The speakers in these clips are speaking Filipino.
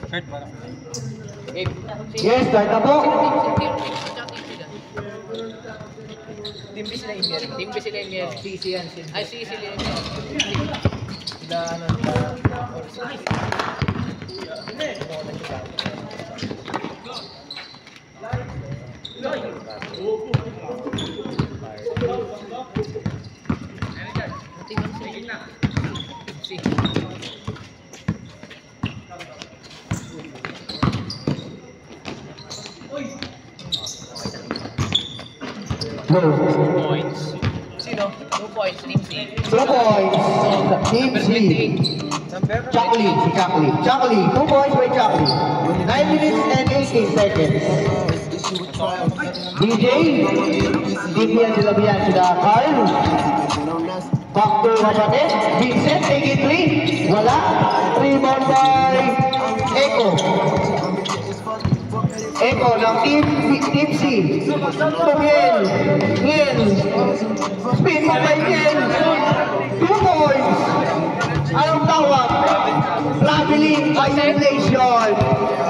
Yes, start na po. Team B sila Emir. Team B sila Emir. CC yan. Ay, CC sila Emir. Sila ano, Points. Sino? 2 points, Team C. 2 points. Team C. Chuckley, si Chuckley. Chuckley, 2 points by Chuckley. 9 minutes and 18 seconds. DJ, Vivian Silabian, sila Carl. Back to Rabanet. Vincent, take it 3. Wala. Rebound by Echo. Echo ng Team C. Tumiel. Miel. Spin mo kay Miel. 2 points. Anong tawag? Traveling violation.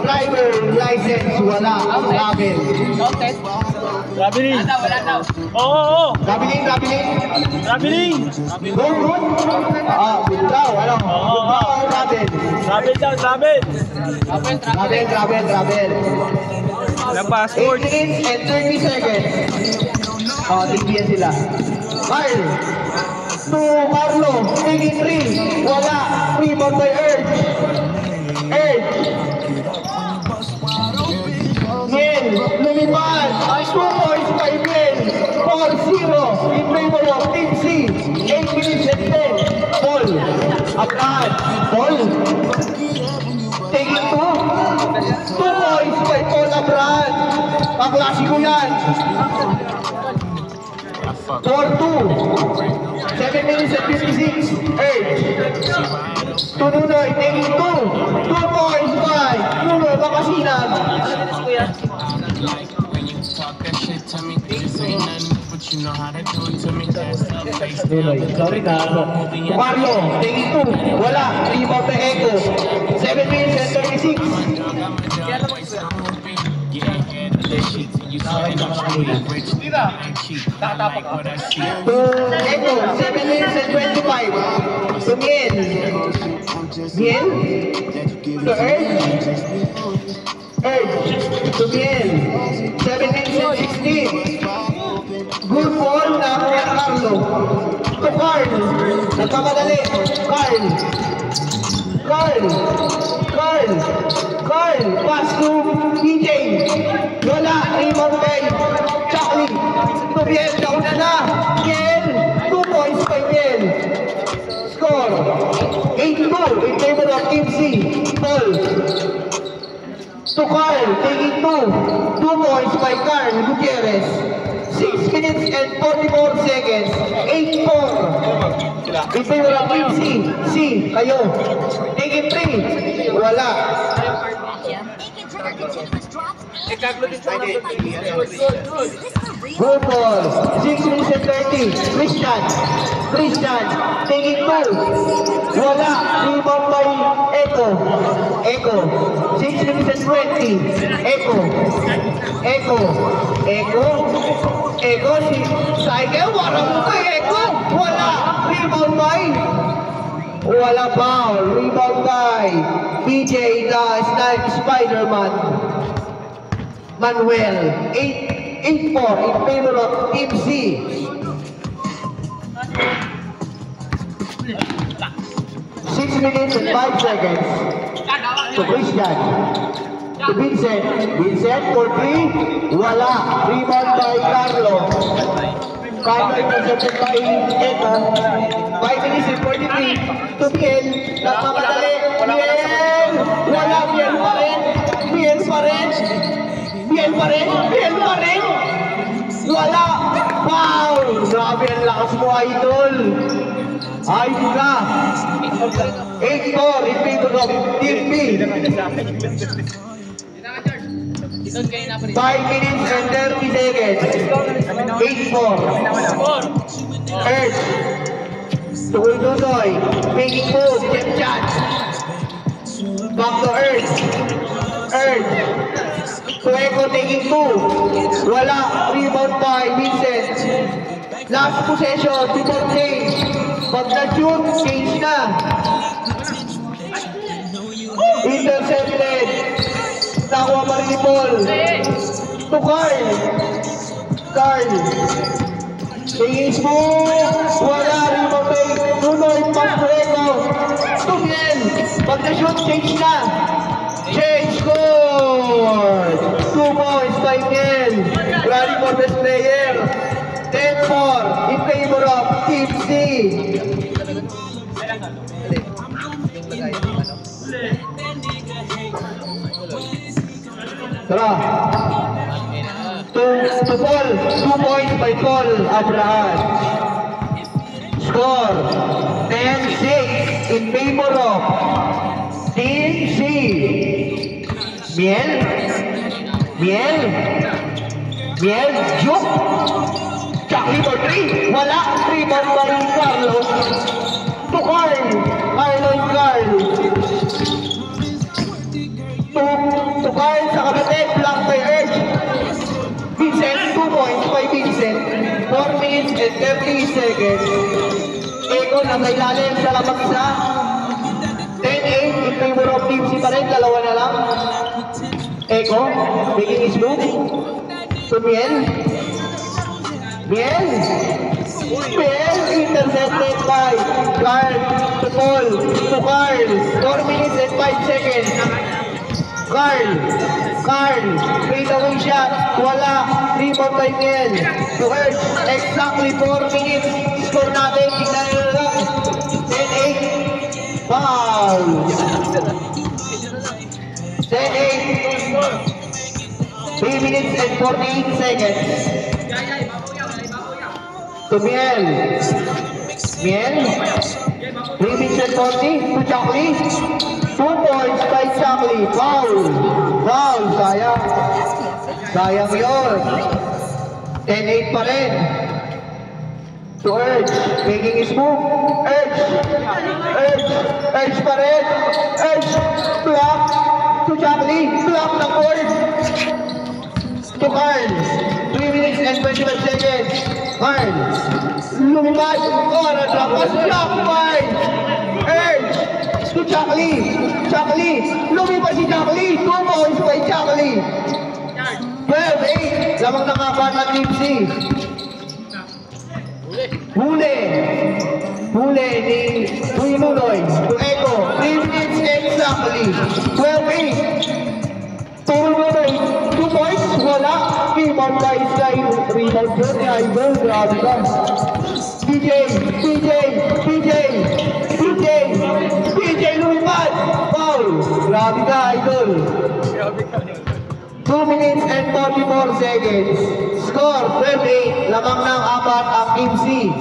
Driver license. Wala. Travel. Counted? Traveling. Wala daw. Oo. Traveling. Traveling. Good. Good daw. Ano? Good daw or travel? Travel daw, travel. Travel. Walang passport. 8 minutes and 30 seconds. Tignan sila. Carl. To Carlo. Taking 3. Wala. Rebound by Urge. Miel. Lumipad. 2 points by Miel. 4-0. In favor of Team C. 8 minutes and 10. Paul. Abraham. Paul. Taking 2. 2 points by Paul Abraham. Kaklasiko yan. 4-2. 7 minutes and 56. Tununoy, taking 2. 2 points by Nunoy Bakasinag. Nunoy, sorry na. Carlo, taking 2. Wala. Rebound by Echo. 7 minutes and 36. Echo, 7 minutes and 25. To Miel. Miel. To Urge. To Miel. 7 minutes and 16. Good ball na Carlo. To Carl. Nagkamadali. Carl. Pass to DJ. Wala. Rebound by Chuckley. To Miel. Down na. Miel. 2 points by Miel. Score. 8-2 in favor of Team C. Paul. To Carl. Taking 2. 2 points by Carl Gutierrez. 6 minutes and 44 seconds. 8-4. In favor of Team C. C. Kayo. Taking 3. Wala. Good ball. 6 minutes and 30. Christian. Taking 2. Wala. Rebound by Echo. 6 minutes and 20. Echo. Si Cycle. Wala mo kay Echo. Wala. Rebound by. Wala foul. Rebound by PJ the Snipe Spider-Man. Manuel. 8-4 in favor of Team C. 6 minutes and 5 seconds. To Christian. To Vincent for 3. Wala. Rebound by Carlo. Carlo intercepted by Echo. 5 minutes and 43. To Miel. Nagmamadali. Miel. Wala. Miel pa rin. Wala. Foul. Grabe ang lakas mo, idol. Ayun na. 8-4 in favor of Team B. 5 minutes and 30 seconds. 8-4. Urge. Tuloy. Making move. Chip chat. Back to Urge. making 2. Wala. Rebound by Vincent. Last possession, before change. Pag na-shoot, change na. Intercepted. Nakuha pa rin ni Paul. To Carl. Carl. Tingin mo. Wala. Rebound by Nunoy. Pass to Echo. To Miel. Pag na-shoot, change na. Change score. 2 points by Miel. Running for best player. 10-4 in favor of Team C. Tara. To Paul. 2 points by Paul Abraham. Score 10-6 in favor of Team C. Miel. Miel. Miel. Juke. Chucky for 3. Wala. 3 ball pa rin Carlos. To Carl. Carlo and Carl. To Carl sa kapatid. Block by Urge. Vincent. 2 points by Vincent. 4 minutes and 30 seconds. Eko nasa ilalim sa lamagsa. 10-8 in favor of Team C pa rin. Dalawa na lang. Eko. Making his move. To Miel. Miel. Miel. Intercepted by Carl. To Paul. To Carl. 4 minutes and 5 seconds. Carl. Carl. Fade away shot. Wala. Rebound by Miel. To Urge. Exactly 4 minutes. Score natin. Tignan nyo lang. 10-8. Foul. 10-8. 3 minutes and 48 seconds. To Miel. Miel. 3 minutes and 40 to Chucky. 2 points by Chucky. Foul. Foul. Sayang. Sayang yun. 10-8 pa rin. To Urge. Making his move. Urge. Urge. Urge pa rin. Urge. Block. To Chucky. Block ng board. To Carl. 3 minutes and 25 seconds. Carl. Lumipad. Oh, natrapas. Block by Urge. To Chucky. Chucky. Lumipad si Chucky. 2 points by Chucky. 12-8. Lamang nakapat ng Team C. Huli. Huli ni Nunoy. To Echo. 3 minutes exactly. 12-8. Nunoy. 2 points. Wala. Rebound by Sky. Rebound yun ni Ivan. Grabe ka. PJ. PJ. PJ. PJ. PJ lumipad. Foul. Grabe ka, Idol. 2 minutes and 44 seconds. Score 12-8. Lamang ng apat ang Team C.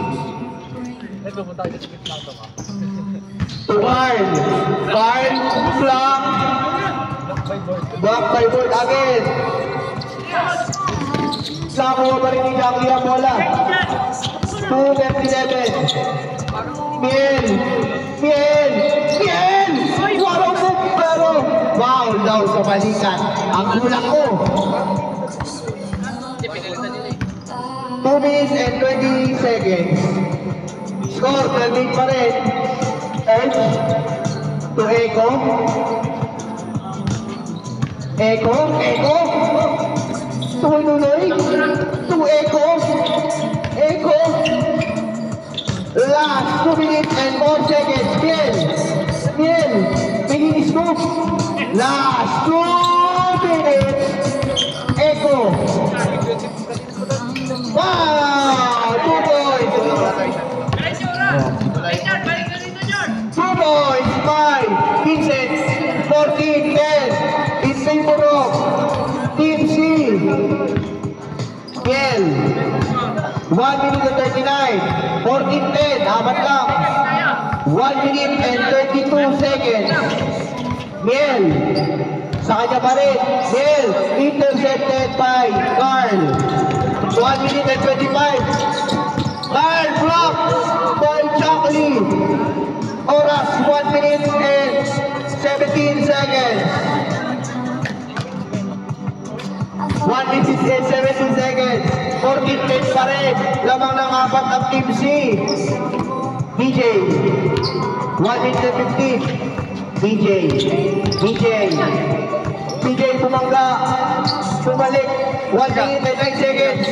To Carl. Carl. Block. Block by board again. Nakuha pa rin ni Jackie ang bola. 2:37. Miel. Miel. Miel. Warong mo pero foul daw sa balikan. Ang gulang ko. 2 minutes and 20 seconds. Score 12-8 pa rin. Urge. To Echo. Echo. Echo. To Nunoy. To Echo. Echo. Last 2 minutes and 4 seconds. Miel. Miel. Making scoop. Last 2 minutes. Echo. Wow! 2 points. 2 points by Vincent. 14-10 in favor of Team C. Miel. 1 minute and 39. 14-10. Apat lang. 1 minute and 32 seconds. Miel. Sa kanya pa rin. Miel. Intercepted by Carl. 1 minute and 25. Carl block by Chucky. Oras 1 minute and 17 seconds. 1 in 17 seconds. 14-10 pa rin. Lamang ng apat ang Team C. DJ. 1 minute and 15. DJ. DJ bumangga. Bumalik. 1 minute and 9 seconds.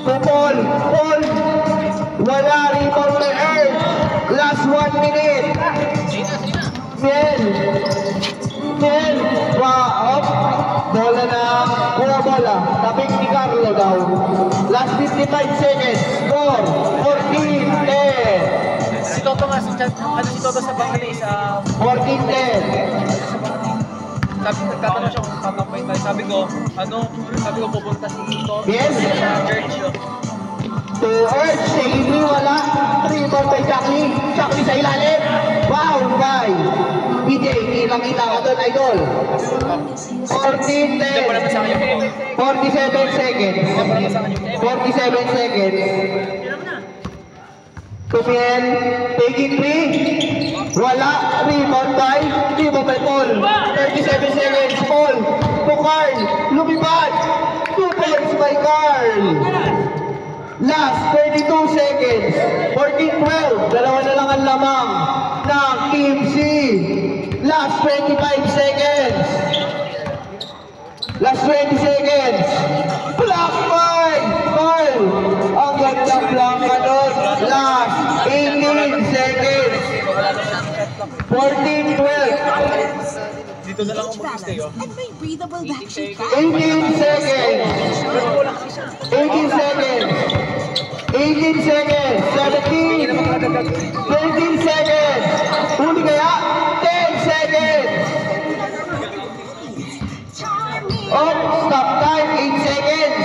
To Paul. Wala rebound by Earth. Last 1 minute. Miel. Bola na. Pura bola. Tapik ni Carlo daw. Last 55 seconds. Score. 14-10. Si Toto nga, si Toto sa bangka ni sa 14-10. nagtatanong siya kung tatampay tayo. Sabi ko pupunta si Toto Yes. sa church. To Earth, Shady wala. Rebound by Jackie. Jackie sa ilalim. Foul by PJ. Kitang-kita ka doon, idol. 14-10. 47 seconds. 47 seconds. Kumiel, taking 3. Wala. Rebound by Paul. 37 seconds. Paul. To Carl. Lumipad. 2 points by Carl. Last 32 seconds. 14-12. Dalawa na lang ang lamang ng Team C. Last 25 seconds. Last 20 seconds. Block point. Carl. Ang gandang block ka doon. Last 18 seconds. 14-12. Dito na lang ako mag-stay, oh. And may breathable vacuum 18 seconds. 18 seconds. 18 seconds. 17. 13 seconds. Huli kaya? 10 seconds. Oh, stop time. 8 seconds.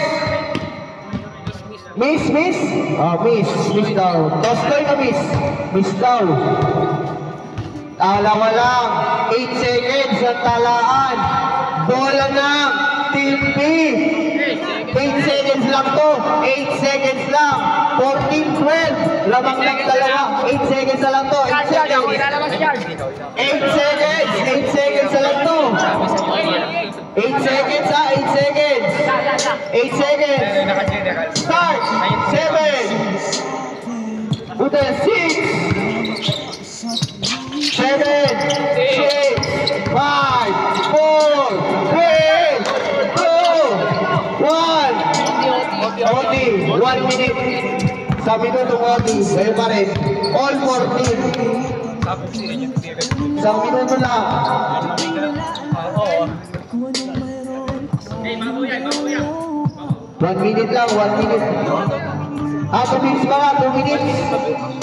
Miss. Miss daw. Toss ko na miss. Miss daw. Tala ko lang. 8 seconds ang talaan. Bola ng Team B. 8 seconds lang to. 8 seconds lang. 14-12. Lamang lang dalawa. 8 seconds na lang to. 8 seconds. 8 seconds. 8 seconds na lang to. 8 seconds ha. 8 seconds. 8 seconds. Start. 7. With a 6. 7, 6, 5, 4, 3, 2, 1. Odi, 1 minute. Sabi ko itong Odi, kayo pa rin. All 14. Isang minuto lang. Oo. 1 minute lang, 1 minute. 2 minutes pa nga, 2 minutes.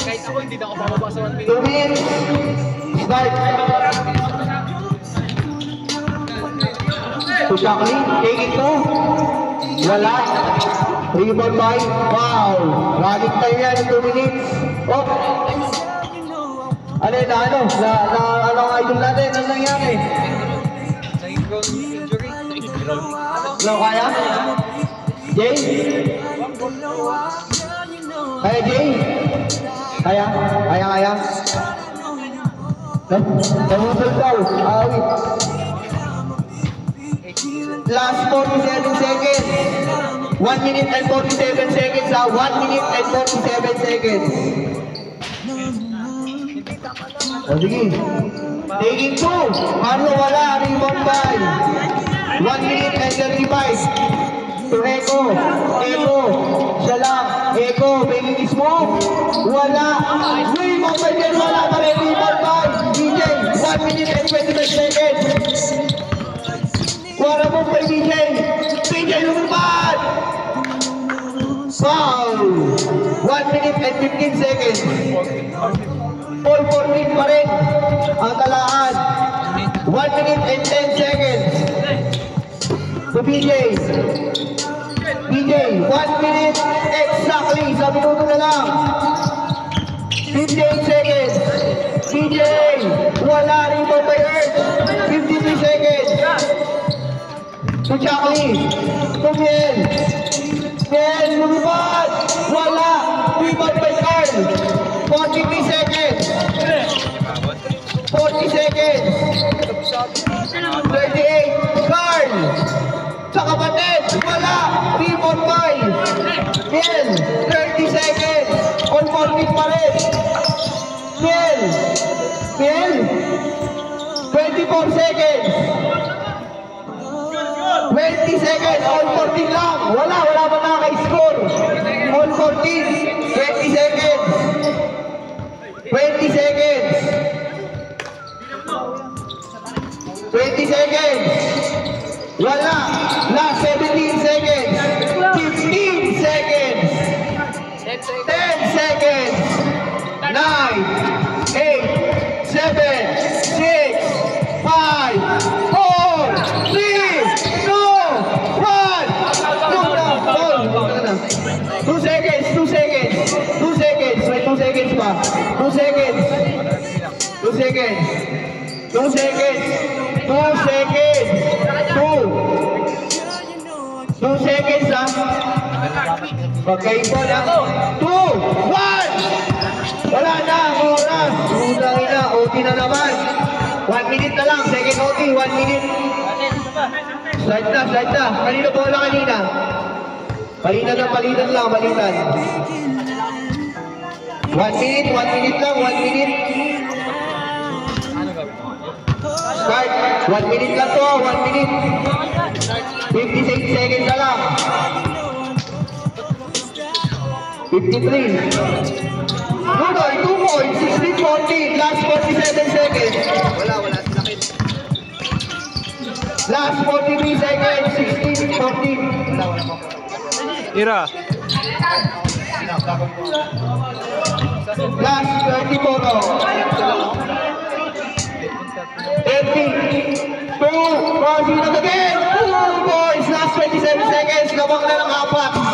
Kahit ako hindi na ako bababa sa 1 minute. 2 minutes. Start. To Shackley, take it to. Wala. Rebound by. Wow. Running time yan, 2 minutes. Oh. Ano ang idol natin? Ano nangyari? Ano kaya? Jay? Kaya Jay? Kaya? Nahusol daw. Awit. Last 47 seconds. 1 minute and 47 seconds ha. 1 minute and 47 seconds. O sige. Taking 2. Marlo wala. Rebound by. 1 minute and 35. To Eko. Siya lang. Eko. Making his move. Wala. Rebound by din. Wala pa rin. Rebound by. DJ. 1 minute and 25 seconds. Wala mo by DJ. DJ lumipad. Foul. 1 minute and 15 seconds. All 14 pa rin ang talaan. 1 minute and 10 seconds. To BJ. 1 minute exactly. Sa minuto na lang. 58 seconds. BJ. Wala rin po by Earth. 53 seconds. To Jackie. To Miel. Lumipad. Wala. Rebound by Carl. 43 seconds. 40 seconds. 38. Carl. 24 seconds. 20 seconds. All 14 lang. Wala pa nakaka-score. All 14. 20 seconds. 20 seconds. 20 seconds. Wala. Last 17 seconds. 15 seconds. 10 seconds. 9, 8, 7, 6, 5, 4, 3, 2, 1. 2 seconds. 2 seconds. 2 seconds. May 2 seconds pa. 2 seconds. 2 seconds. 2 seconds. 2 seconds. 2 seconds ha. Pagkaiba na. 2, 1. Wala na ang oras. Unang ina. OT na naman. 1 minute na lang. Second OT. 1 minute. Slide na. Kanino bola kanina? Palitan lang. 1 minute. 1 minute lang. 1 minute. Start. 1 minute lang to. 1 minute. 56 seconds na lang. 53. Budoy, 2 points. 16-14. Last 47 seconds. Wala. Last 43 seconds. 16-14. Ira. Last 34. 30. 2. Crossing again. 2 points. Last 27 seconds. Labang na ng 4.